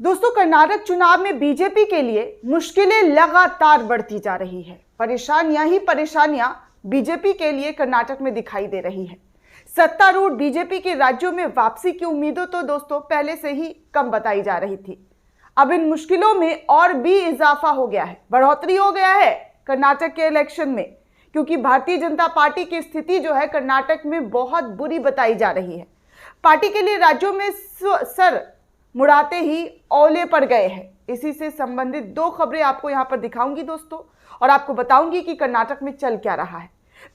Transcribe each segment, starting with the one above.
दोस्तों, कर्नाटक चुनाव में बीजेपी के लिए मुश्किलें लगातार बढ़ती जा रही है। परेशानियां ही परेशानियां बीजेपी के लिए कर्नाटक में दिखाई दे रही है। सत्तारूढ़ बीजेपी के राज्यों में वापसी की उम्मीदें तो दोस्तों पहले से ही कम बताई जा रही थी। अब इन मुश्किलों में और भी इजाफा हो गया है, बढ़ोतरी हो गया है कर्नाटक के इलेक्शन में, क्योंकि भारतीय जनता पार्टी की स्थिति जो है कर्नाटक में बहुत बुरी बताई जा रही है। पार्टी के लिए राज्यों में सर मुड़ाते ही औले पड़ गए हैं। इसी से संबंधित दो खबरें आपको यहां पर दिखाऊंगी दोस्तों, और आपको बताऊंगी कि कर्नाटक में चल क्या रहा है।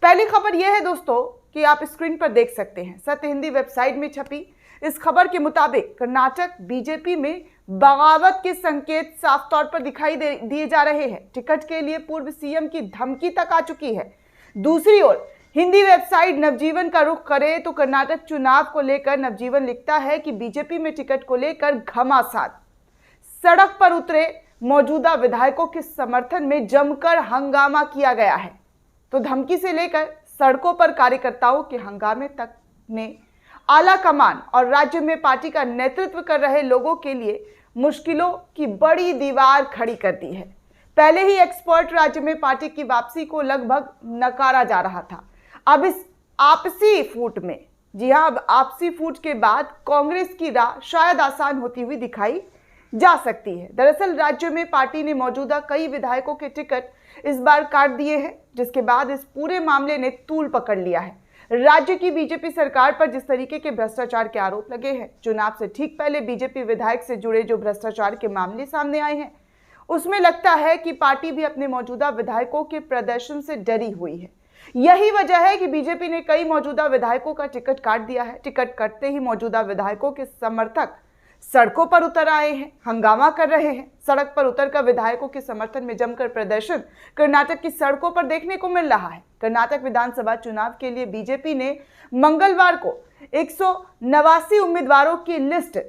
पहली खबर यह है दोस्तों कि आप स्क्रीन पर देख सकते हैं, सत्य हिंदी वेबसाइट में छपी इस खबर के मुताबिक कर्नाटक बीजेपी में बगावत के संकेत साफ तौर पर दिखाई दिए जा रहे हैं। टिकट के लिए पूर्व सीएम की धमकी तक आ चुकी है। दूसरी ओर हिंदी वेबसाइट नवजीवन का रुख करे तो कर्नाटक चुनाव को लेकर नवजीवन लिखता है कि बीजेपी में टिकट को लेकर घमासान, सड़क पर उतरे मौजूदा विधायकों के समर्थन में जमकर हंगामा किया गया है। तो धमकी से लेकर सड़कों पर कार्यकर्ताओं के हंगामे तक ने आला कमान और राज्य में पार्टी का नेतृत्व कर रहे लोगों के लिए मुश्किलों की बड़ी दीवार खड़ी कर दी है। पहले ही एक्सपर्ट राज्य में पार्टी की वापसी को लगभग नकारा जा रहा था। अब इस आपसी फूट में, जी हां, अब आपसी फूट के बाद कांग्रेस की राह शायद आसान होती हुई दिखाई जा सकती है। दरअसल राज्य में पार्टी ने मौजूदा कई विधायकों के टिकट इस बार काट दिए हैं, जिसके बाद इस पूरे मामले ने तूल पकड़ लिया है। राज्य की बीजेपी सरकार पर जिस तरीके के भ्रष्टाचार के आरोप लगे हैं, चुनाव से ठीक पहले बीजेपी विधायक से जुड़े जो भ्रष्टाचार के मामले सामने आए हैं, उसमें लगता है कि पार्टी भी अपने मौजूदा विधायकों के प्रदर्शन से डरी हुई है। यही वजह है कि बीजेपी ने कई मौजूदा विधायकों का टिकट काट दिया है। टिकट कटते ही मौजूदा विधायकों के समर्थक सड़कों पर उतर आए हैं, हंगामा कर रहे हैं। सड़क पर उतरकर विधायकों के समर्थन में जमकर प्रदर्शन कर्नाटक की सड़कों पर देखने को मिल रहा है। कर्नाटक विधानसभा चुनाव के लिए बीजेपी ने मंगलवार को 189 उम्मीदवारों की लिस्ट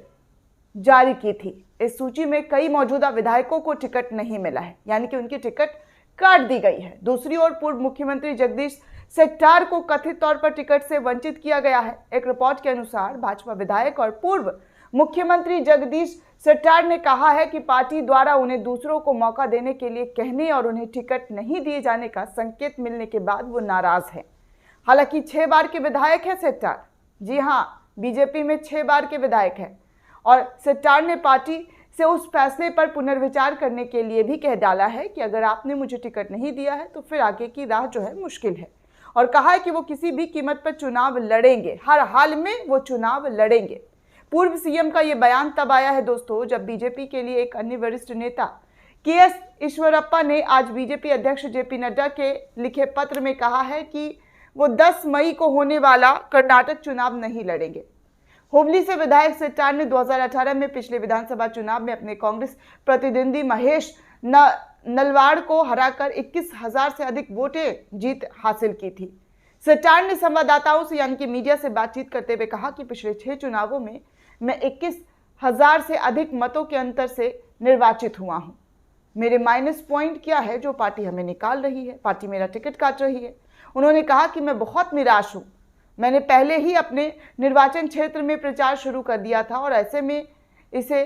जारी की थी। इस सूची में कई मौजूदा विधायकों को टिकट नहीं मिला है, यानी कि उनकी टिकट काट दी गई है। दूसरी ओर पूर्व मुख्यमंत्री जगदीश शेट्टार को कथित तौर पर टिकट से वंचित किया गया है। एक रिपोर्ट के अनुसार भाजपा विधायक और पूर्व मुख्यमंत्री जगदीश शेट्टार ने कहा है कि पार्टी द्वारा उन्हें दूसरों को मौका देने के लिए कहने और उन्हें टिकट नहीं दिए जाने का संकेत मिलने के बाद वो नाराज है। हालांकि 6 बार के विधायक है शेट्टार, जी हां, बीजेपी में 6 बार के विधायक है, और शेट्टार ने पार्टी से उस फैसले पर पुनर्विचार करने के लिए भी कह डाला है कि अगर आपने मुझे टिकट नहीं दिया है तो फिर आगे की राह जो है मुश्किल है, और कहा है कि वो किसी भी कीमत पर चुनाव लड़ेंगे, हर हाल में वो चुनाव लड़ेंगे। पूर्व सीएम का ये बयान तब आया है दोस्तों जब बीजेपी के लिए एक अन्य वरिष्ठ नेता के.एस. ईश्वरप्पा ने आज बीजेपी अध्यक्ष जेपी नड्डा के लिखे पत्र में कहा है कि वो 10 मई को होने वाला कर्नाटक चुनाव नहीं लड़ेंगे। हुबली से विधायक शेट्टार ने 2018 में पिछले विधानसभा चुनाव में अपने कांग्रेस प्रतिद्वंदी महेश नलवाड़ को हराकर 21,000 से अधिक वोटें जीत हासिल की थी। शेट्टार ने संवाददाताओं से यानी कि मीडिया से बातचीत करते हुए कहा कि पिछले 6 चुनावों में मैं 21,000 से अधिक मतों के अंतर से निर्वाचित हुआ हूं। मेरे माइनस पॉइंट क्या है जो पार्टी हमें निकाल रही है, पार्टी मेरा टिकट काट रही है। उन्होंने कहा कि मैं बहुत निराश हूं, मैंने पहले ही अपने निर्वाचन क्षेत्र में प्रचार शुरू कर दिया था और ऐसे में इसे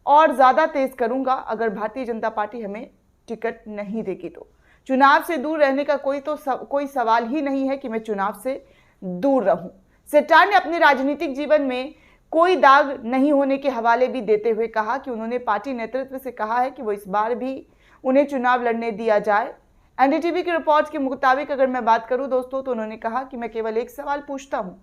और ज़्यादा तेज करूंगा अगर भारतीय जनता पार्टी हमें टिकट नहीं देगी तो। चुनाव से दूर रहने का कोई सवाल ही नहीं है कि मैं चुनाव से दूर रहूं। शेट्टार ने अपने राजनीतिक जीवन में कोई दाग नहीं होने के हवाले भी देते हुए कहा कि उन्होंने पार्टी नेतृत्व से कहा है कि वो इस बार भी उन्हें चुनाव लड़ने दिया जाए। एनडीटीवी की रिपोर्ट के मुताबिक अगर मैं बात करूं दोस्तों तो उन्होंने कहा कि मैं केवल एक सवाल पूछता हूं,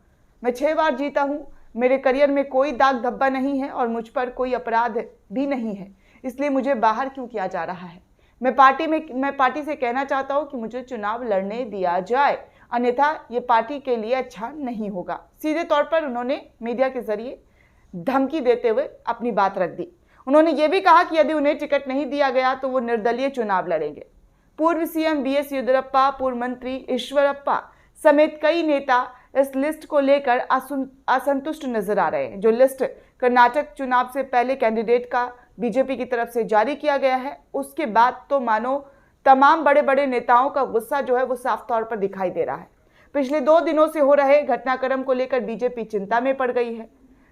मैं 6 बार जीता हूं, मेरे करियर में कोई दाग धब्बा नहीं है और मुझ पर कोई अपराध भी नहीं है, इसलिए मुझे बाहर क्यों किया जा रहा है। मैं पार्टी से कहना चाहता हूं कि मुझे चुनाव लड़ने दिया जाए, अन्यथा ये पार्टी के लिए अच्छा नहीं होगा। सीधे तौर पर उन्होंने मीडिया के जरिए धमकी देते हुए अपनी बात रख दी। उन्होंने ये भी कहा कि यदि उन्हें टिकट नहीं दिया गया तो वो निर्दलीय चुनाव लड़ेंगे। पूर्व सीएम बीएस येदियुरप्पा, पूर्व मंत्री ईश्वरप्पा समेत कई नेता इस लिस्ट को लेकर असंतुष्ट नजर आ रहे हैं। जो लिस्ट कर्नाटक चुनाव से पहले कैंडिडेट का बीजेपी की तरफ से जारी किया गया है, उसके बाद तो मानो तमाम बड़े बड़े नेताओं का गुस्सा जो है वो साफ तौर पर दिखाई दे रहा है। पिछले 2 दिनों से हो रहे घटनाक्रम को लेकर बीजेपी चिंता में पड़ गई है।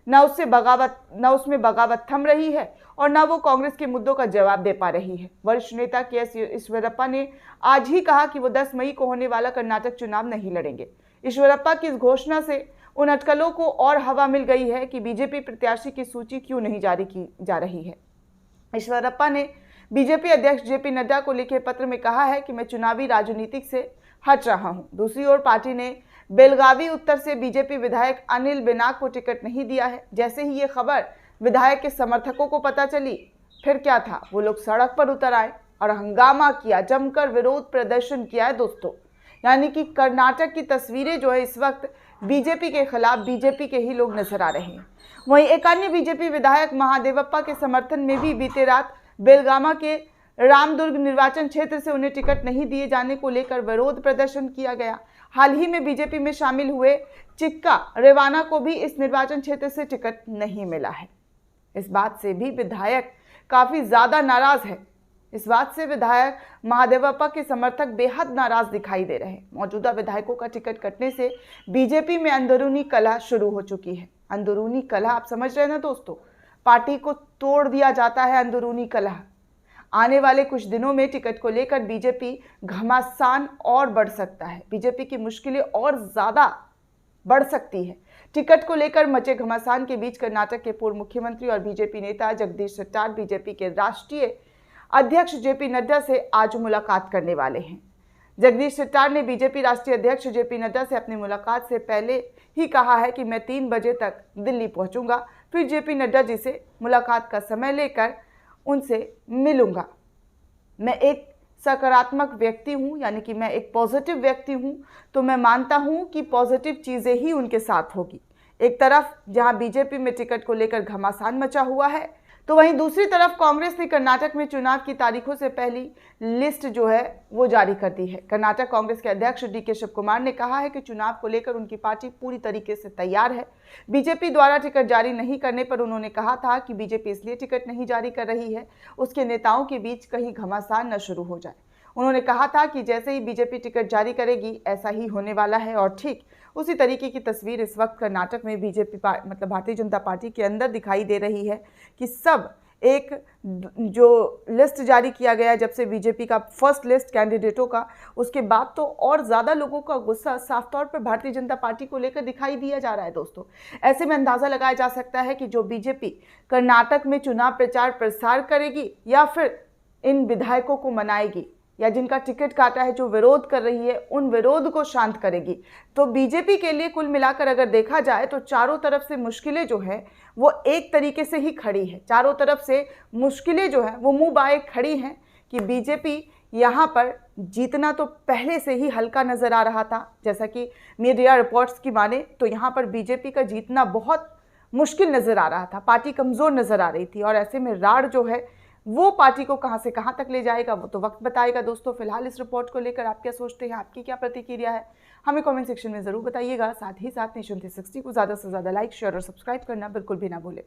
न उसमें बगावत थम रही है और न वो कांग्रेस के मुद्दों का जवाब दे पा रही है। वरिष्ठ नेता के.एस. ईश्वरप्पा ने आज ही कहा कि वो 10 मई को होने वाला कर्नाटक चुनाव नहीं लड़ेंगे। ईश्वरप्पा की इस घोषणा से उन अटकलों को और हवा मिल गई है कि बीजेपी प्रत्याशी की सूची क्यों नहीं जारी की जा रही है। ईश्वरप्पा ने बीजेपी अध्यक्ष जेपी नड्डा को लिखे पत्र में कहा है कि मैं चुनावी राजनीति से हट रहा हूं। दूसरी ओर पार्टी ने बेलगावी उत्तर से बीजेपी विधायक अनिल बेनाग को टिकट नहीं दिया है। जैसे ही ये खबर विधायक के समर्थकों को पता चली, फिर क्या था, वो लोग सड़क पर उतर आए और हंगामा किया, जमकर विरोध प्रदर्शन किया है दोस्तों। यानी कि कर्नाटक की तस्वीरें जो है इस वक्त बीजेपी के खिलाफ बीजेपी के ही लोग नजर आ रहे हैं। वहीं एक अन्य बीजेपी विधायक महादेवप्पा के समर्थन में भी बीते रात बेलगामा के रामदुर्ग निर्वाचन क्षेत्र से उन्हें टिकट नहीं दिए जाने को लेकर विरोध प्रदर्शन किया गया। हाल ही में बीजेपी में शामिल हुए चिक्का रेवाना को भी इस निर्वाचन क्षेत्र से टिकट नहीं मिला है। इस बात से भी विधायक काफी ज्यादा नाराज है। इस बात से विधायक महादेवप्पा के समर्थक बेहद नाराज दिखाई दे रहे हैं। मौजूदा विधायकों का टिकट कटने से बीजेपी में अंदरूनी कलह शुरू हो चुकी है। अंदरूनी कलह आप समझ रहे हैं ना दोस्तों, पार्टी को तोड़ दिया जाता है अंदरूनी कलह। आने वाले कुछ दिनों में टिकट को लेकर बीजेपी घमासान और बढ़ सकता है। बीजेपी की मुश्किलें और ज्यादा बढ़ सकती है। टिकट को लेकर मचे घमासान के बीच कर्नाटक के पूर्व मुख्यमंत्री और बीजेपी नेता जगदीश शेट्टार बीजेपी के राष्ट्रीय अध्यक्ष जेपी नड्डा से आज मुलाकात करने वाले हैं। जगदीश शेट्टार ने बीजेपी राष्ट्रीय अध्यक्ष जेपी नड्डा से अपनी मुलाकात से पहले ही कहा है कि मैं 3 बजे तक दिल्ली पहुंचूंगा, फिर जेपी नड्डा जी से मुलाकात का समय लेकर उनसे मिलूंगा। मैं एक सकारात्मक व्यक्ति हूं, यानी कि मैं एक पॉजिटिव व्यक्ति हूं, तो मैं मानता हूं कि पॉजिटिव चीज़ें ही उनके साथ होगी। एक तरफ जहां बीजेपी में टिकट को लेकर घमासान मचा हुआ है, तो वहीं दूसरी तरफ कांग्रेस ने कर्नाटक में चुनाव की तारीखों से पहली लिस्ट जो है वो जारी कर दी है। कर्नाटक कांग्रेस के अध्यक्ष डीके शिवकुमार ने कहा है कि चुनाव को लेकर उनकी पार्टी पूरी तरीके से तैयार है। बीजेपी द्वारा टिकट जारी नहीं करने पर उन्होंने कहा था कि बीजेपी इसलिए टिकट नहीं जारी कर रही है उसके नेताओं के बीच कहीं घमासान न शुरू हो जाए। उन्होंने कहा था कि जैसे ही बीजेपी टिकट जारी करेगी ऐसा ही होने वाला है और ठीक उसी तरीके की तस्वीर इस वक्त कर्नाटक में बीजेपी मतलब भारतीय जनता पार्टी के अंदर दिखाई दे रही है कि सब एक जो लिस्ट जारी किया गया जब से बीजेपी का फर्स्ट लिस्ट कैंडिडेटों का, उसके बाद तो और ज़्यादा लोगों का गुस्सा साफ तौर पर भारतीय जनता पार्टी को लेकर दिखाई दिया जा रहा है दोस्तों। ऐसे में अंदाज़ा लगाया जा सकता है कि जो बीजेपी कर्नाटक में चुनाव प्रचार प्रसार करेगी या फिर इन विधायकों को मनाएगी या जिनका टिकट काटा है जो विरोध कर रही है उन विरोध को शांत करेगी, तो बीजेपी के लिए कुल मिलाकर अगर देखा जाए तो चारों तरफ से मुश्किलें जो है वो एक तरीके से ही खड़ी है। चारों तरफ से मुश्किलें जो है वो मुंह बाए खड़ी हैं कि बीजेपी यहाँ पर जीतना तो पहले से ही हल्का नज़र आ रहा था। जैसा कि मीडिया रिपोर्ट्स की माने तो यहाँ पर बीजेपी का जीतना बहुत मुश्किल नज़र आ रहा था, पार्टी कमज़ोर नज़र आ रही थी और ऐसे में राढ़ जो है वो पार्टी को कहां से कहां तक ले जाएगा वो तो वक्त बताएगा दोस्तों। फिलहाल इस रिपोर्ट को लेकर आप क्या सोचते हैं, आपकी क्या प्रतिक्रिया है, हमें कमेंट सेक्शन में ज़रूर बताइएगा। साथ ही साथ नेशन 360 को ज़्यादा से ज़्यादा लाइक, शेयर और सब्सक्राइब करना बिल्कुल भी ना भूलें।